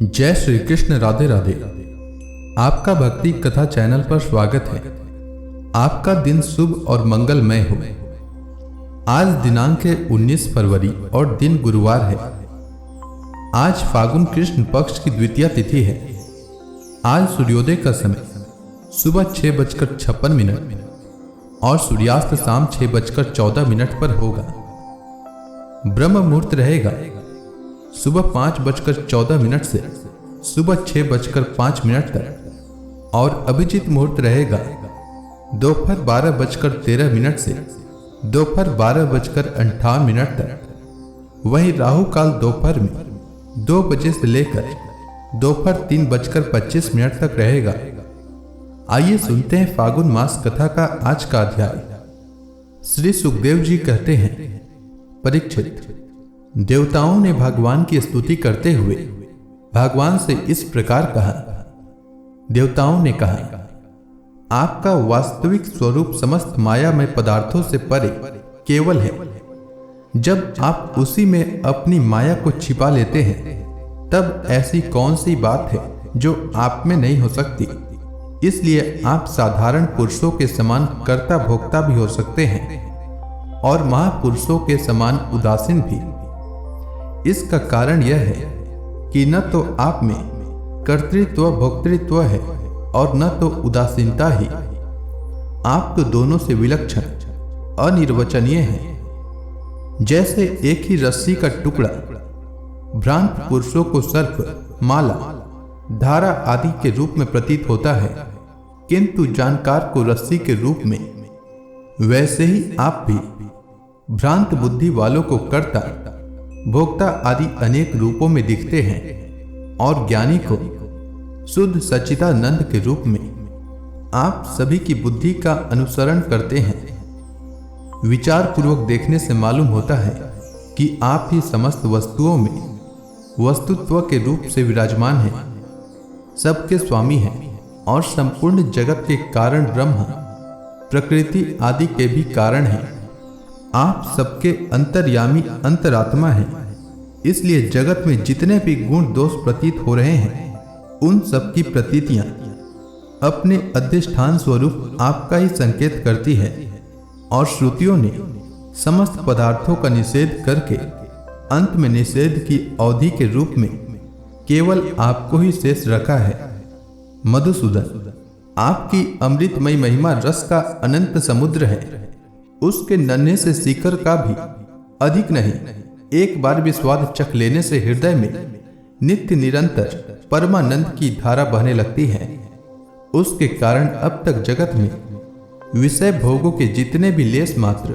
जय श्री कृष्ण। राधे राधे। आपका भक्ति कथा चैनल पर स्वागत है। आपका दिन शुभ और मंगलमय हो। आज दिनांक है 19 फरवरी और दिन गुरुवार है। आज फागुन कृष्ण पक्ष की द्वितीया तिथि है। आज सूर्योदय का समय सुबह 6:56 और सूर्यास्त शाम 6:14 पर होगा। ब्रह्म मुहूर्त रहेगा सुबह 5:14 से सुबह 6:05 तक और अभिजीत मुहूर्त रहेगा दोपहर 12:13 से दोपहर 12:58 तक। वहीं राहु काल दोपहर में 2 बजे से लेकर दोपहर 3:25 तक रहेगा। आइए सुनते हैं फागुन मास कथा का आज का अध्याय। श्री सुखदेव जी कहते हैं, परीक्षित, देवताओं ने भगवान की स्तुति करते हुए भगवान से इस प्रकार कहा। देवताओं ने कहा, आपका वास्तविक स्वरूप समस्त मायामय पदार्थों से परे केवल है। जब आप उसी में अपनी माया को छिपा लेते हैं तब ऐसी कौन सी बात है जो आप में नहीं हो सकती। इसलिए आप साधारण पुरुषों के समान कर्ता भोक्ता भी हो सकते हैं और महापुरुषों के समान उदासीन भी। इसका कारण यह है कि न तो आप में कर्तृत्व भोक्तृत्व है और न तो उदासीनता ही। आप तो दोनों से विलक्षण अनिर्वचनीय हैं। जैसे एक ही रस्सी का टुकड़ा भ्रांत पुरुषों को सर्प, माला, धारा आदि के रूप में प्रतीत होता है, किंतु जानकार को रस्सी के रूप में, वैसे ही आप भी भ्रांत बुद्धि वालों को कर्ता भोक्ता आदि अनेक रूपों में दिखते हैं और ज्ञानी को शुद्ध सच्चिदानंद के रूप में आप सभी की बुद्धि का अनुसरण करते हैं। विचार पूर्वक देखने से मालूम होता है कि आप ही समस्त वस्तुओं में वस्तुत्व के रूप से विराजमान हैं, सबके स्वामी हैं और संपूर्ण जगत के कारण ब्रह्म, प्रकृति आदि के भी कारण हैं। आप सबके अंतर्यामी अंतरात्मा हैं। इसलिए जगत में जितने भी गुण दोष प्रतीत हो रहे हैं उन सब की प्रतीतियां अपने अधिष्ठान स्वरूप आपका ही संकेत करती है। और श्रुतियों ने समस्त पदार्थों का निषेध करके अंत में निषेध की अवधि के रूप में केवल आपको ही शेष रखा है। मधुसूदन, आपकी अमृतमयी महिमा रस का अनंत समुद्र है। उसके नन्हे से सीकर का भी अधिक नहीं। एक बार भी स्वाद चख लेने से हृदय में नित्य निरंतर परमानंद की धारा बहने लगती है। उसके कारण अब तक जगत में विषय भोगों के जितने भी लेस मात्र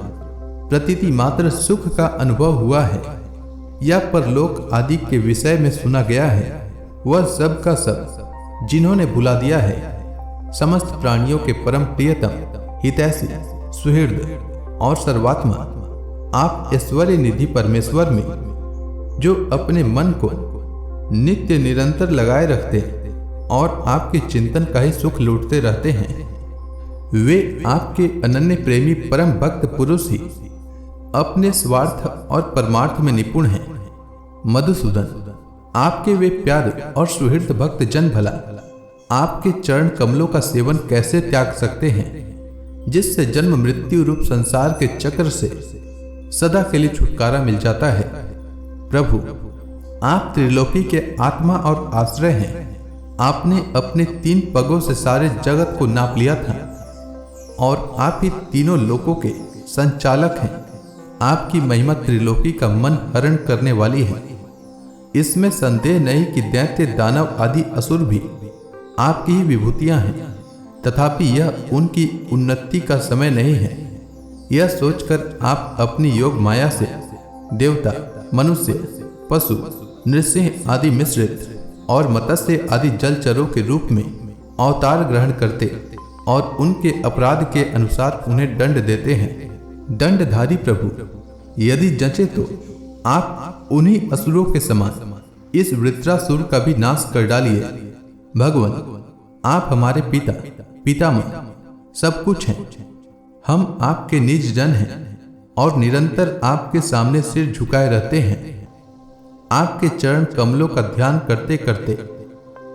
प्रतीति मात्र सुख का अनुभव हुआ है या परलोक आदि के विषय में सुना गया है, वह सब का सब जिन्होंने भुला दिया है। समस्त प्राणियों के परम प्रियतम, हितैषी, सुहृद और सर्वात्मा आप ऐश्वर्य निधि परमेश्वर में जो अपने मन को नित्य निरंतर लगाए रखते और आपके चिंतन का ही सुख लूटते रहते हैं, वे आपके अनन्य प्रेमी परम भक्त पुरुष ही अपने स्वार्थ और परमार्थ में निपुण हैं। मधुसूदन, आपके वे प्यारे और सुहृद भक्त जन भला आपके चरण कमलों का सेवन कैसे त्याग सकते हैं, जिससे जन्म मृत्यु रूप संसार के चक्र से सदा के लिए छुटकारा मिल जाता है। प्रभु, आप त्रिलोकी के आत्मा और आश्रय हैं। आपने अपने 3 पगों से सारे जगत को नाप लिया था और आप ही तीनों लोकों के संचालक हैं। आपकी महिमा त्रिलोकी का मन हरण करने वाली है। इसमें संदेह नहीं कि दैत्य, दानव आदि असुर भी आपकी ही विभूतियां हैं। तथापि यह उनकी उन्नति का समय नहीं है। यह सोचकर आप अपनी योग माया से देवता, मनुष्य, पशु, नृसिंह आदि मिश्रित और मत्स्य आदि जलचरों के रूप में अवतार ग्रहण करते और उनके अपराध के अनुसार उन्हें दंड देते हैं। दंडधारी प्रभु, यदि जचे तो आप उन्हीं असुरों के समान इस वृत्रासुर का भी नाश कर डालिए। भगवान, आप हमारे पिता, पितामह, सब कुछ हैं। हम आपके निज जन हैं और निरंतर आपके सामने सिर झुकाए रहते हैं। आपके चरण कमलों का ध्यान करते करते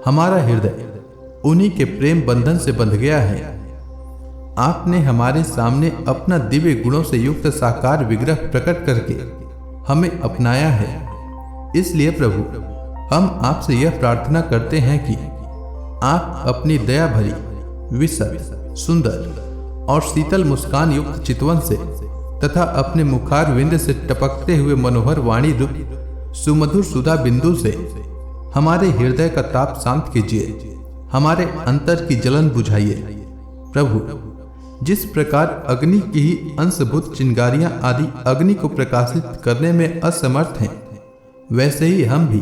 हमारा हृदय उन्हीं के प्रेम बंधन से बंध गया है। आपने हमारे सामने अपना दिव्य गुणों से युक्त साकार विग्रह प्रकट करके हमें अपनाया है। इसलिए प्रभु, हम आपसे यह प्रार्थना करते हैं कि आप अपनी दया भरी, विशद, सुंदर और शीतल मुस्कान युक्त चितवन से तथा अपने मुखार विंद से टपकते हुए मनोहर वाणी रूप सुमधुर सुधा बिंदु से हमारे हृदय का ताप शांत कीजिए, हमारे अंतर की जलन बुझाइए। प्रभु, जिस प्रकार अग्नि की ही अंशभूत चिंगारियां आदि अग्नि को प्रकाशित करने में असमर्थ हैं, वैसे ही हम भी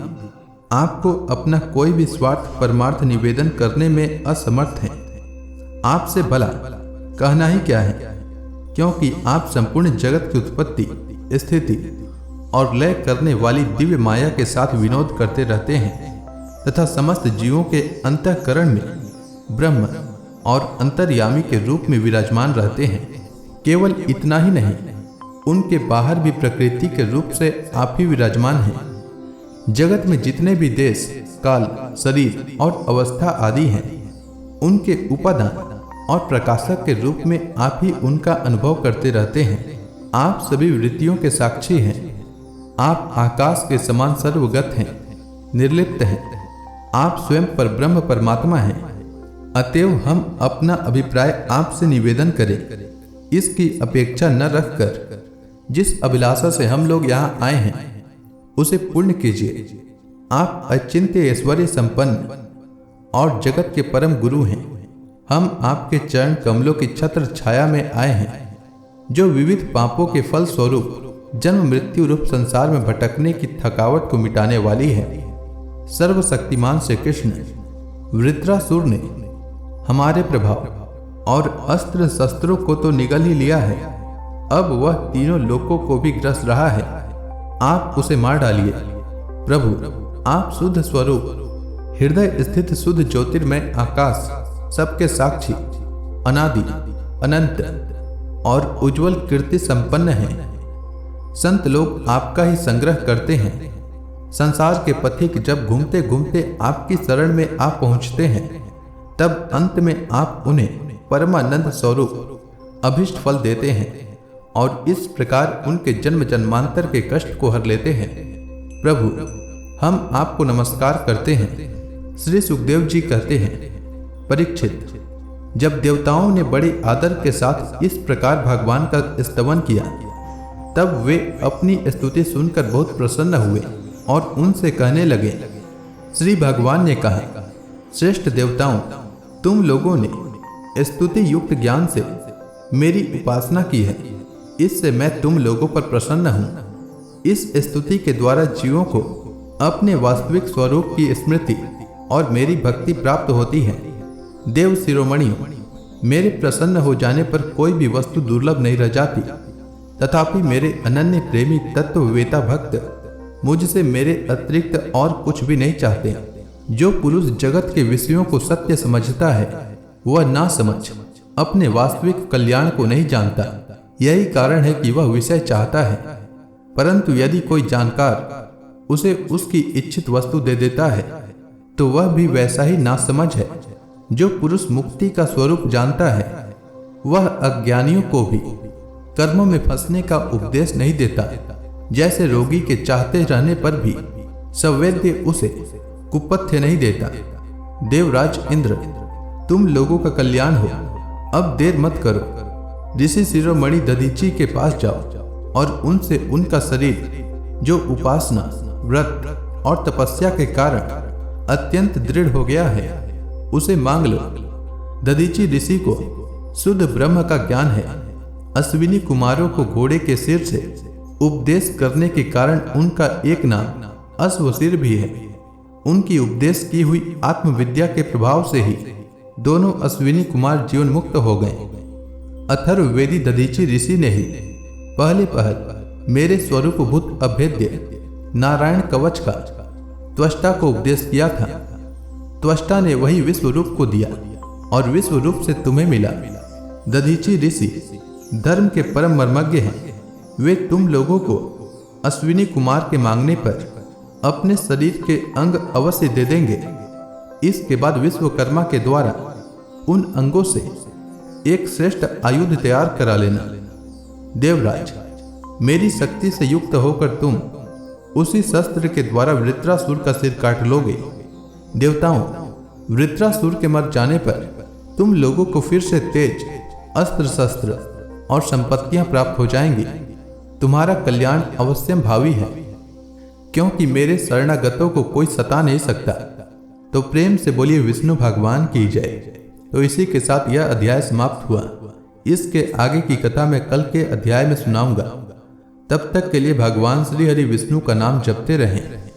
आपको अपना कोई भी स्वार्थ परमार्थ निवेदन करने में असमर्थ हैं। आपसे भला कहना ही क्या है, क्योंकि आप संपूर्ण जगत की उत्पत्ति, स्थिति और लय करने वाली दिव्य माया के साथ विनोद करते रहते हैं तथा समस्त जीवों के अंतःकरण में ब्रह्म और अंतर्यामी के रूप में विराजमान रहते हैं। केवल इतना ही नहीं, उनके बाहर भी प्रकृति के रूप से आप ही विराजमान हैं। जगत में जितने भी देश, काल, शरीर और अवस्था आदि हैं, उनके उपादान और प्रकाशक के रूप में आप ही उनका अनुभव करते रहते हैं। आप सभी वृत्तियों के साक्षी हैं। आप आकाश के समान सर्वगत हैं, निर्लिप्त हैं। आप स्वयं पर ब्रह्म परमात्मा हैं। अतएव हम अपना अभिप्राय आपसे निवेदन करें, इसकी अपेक्षा न रखकर जिस अभिलाषा से हम लोग यहाँ आए हैं उसे पूर्ण कीजिए। आप अचिंत्य ऐश्वर्य संपन्न और जगत के परम गुरु हैं। हम आपके चरण कमलों की छत्र छाया में आए हैं, जो विविध पापों के फल स्वरूप जन्म मृत्यु रूप संसार में भटकने की थकावट को मिटाने वाली है। सर्वशक्तिमान श्री कृष्ण वृत्रासुर ने हमारे प्रभाव और अस्त्र शस्त्रों को तो निगल ही लिया है, अब वह तीनों लोकों को भी ग्रस रहा है। आप उसे मार डालिए। प्रभु, आप शुद्ध स्वरूप, हृदय स्थित शुद्ध ज्योतिर्मय आकाश, सबके साक्षी, अनादि, अनंत और उज्जवल कीर्ति संपन्न हैं। संत लोग आपका ही संग्रह करते हैं। संसार के पथिक जब घूमते घूमते आपकी शरण में आ पहुंचते हैं, तब अंत में आप उन्हें परमानंद स्वरूप अभिष्ट फल देते हैं और इस प्रकार उनके जन्म जन्मांतर के कष्ट को हर लेते हैं। प्रभु, हम आपको नमस्कार करते हैं। श्री सुखदेव जी कहते हैं, परीक्षित, जब देवताओं ने बड़े आदर के साथ इस प्रकार भगवान का स्तवन किया, तब वे अपनी स्तुति सुनकर बहुत प्रसन्न हुए और उनसे कहने लगे। श्री भगवान ने कहा, श्रेष्ठ देवताओं, तुम लोगों ने स्तुति युक्त ज्ञान से मेरी उपासना की है, इससे मैं तुम लोगों पर प्रसन्न हूँ। इस स्तुति के द्वारा जीवों को अपने वास्तविक स्वरूप की स्मृति और मेरी भक्ति प्राप्त होती है। देव शिरोमणियों, मेरे प्रसन्न हो जाने पर कोई भी वस्तु दुर्लभ नहीं रह जाती। तथापि मेरे अनन्य प्रेमी तत्ववेता भक्त मुझसे मेरे अतिरिक्त और कुछ भी नहीं चाहते। जो पुरुष जगत के विषयों को सत्य समझता है, वह ना समझ अपने वास्तविक कल्याण को नहीं जानता। यही कारण है कि वह विषय चाहता है, परंतु यदि कोई जानकार उसे उसकी इच्छित वस्तु दे देता है, तो वह भी वैसा ही नासमझ है। जो पुरुष मुक्ति का स्वरूप जानता है, वह अज्ञानियों को भी कर्मों में फंसने का उपदेश नहीं देता। जैसे रोगी के चाहते रहने पर भी सवैद्य उसे कुपथ्य नहीं देता। देवराज इंद्र, तुम लोगों का कल्याण हो, अब देर मत करो। ऋषि शिरोमणि दधीची के पास जाओ और उनसे उनका शरीर जो उपासना, व्रत और तपस्या के कारण अत्यंत दृढ़ हो गया है, उसे मांग लो। दधीची ऋषि को शुद्ध ब्रह्म का ज्ञान है। अश्विनी कुमारों को घोड़े के सिर से उपदेश करने के कारण उनका एक नाम अश्वशिर भी है। उनकी उपदेश की हुई आत्मविद्या के प्रभाव से ही दोनों अश्विनी कुमार जीवन मुक्त हो गए। अथर्ववेदी दधीची ऋषि ने ही पहले पहल मेरे स्वरूपभूत अभेद्य नारायण कवच का त्वष्टा को उपदेश किया था। त्वष्टा ने वही विश्व रूप को दिया और विश्व रूप से तुम्हें मिला। दधीची ऋषि धर्म के परम मर्मज्ञ हैं। वे तुम लोगों को अश्विनी कुमार के मांगने पर अपने शरीर के अंग अवश्य दे देंगे। इसके बाद विश्वकर्मा के द्वारा उन अंगों से एक श्रेष्ठ आयुध तैयार करा लेना। देवराज, मेरी शक्ति से युक्त होकर तुम उसी शस्त्र के द्वारा वृत्रासुर का सिर काट लोगे। देवताओं, वृत्रासुर के मर जाने पर तुम लोगों को फिर से तेज अस्त्र शस्त्र और संपत्तियां प्राप्त हो जाएंगी। तुम्हारा कल्याण अवश्यम भावी है, क्योंकि मेरे शरणागतों को कोई सता नहीं सकता। तो प्रेम से बोलिए विष्णु भगवान की जय। तो इसी के साथ यह अध्याय समाप्त हुआ। इसके आगे की कथा मैं कल के अध्याय में सुनाऊंगा। तब तक के लिए भगवान श्री हरि विष्णु का नाम जपते रहें।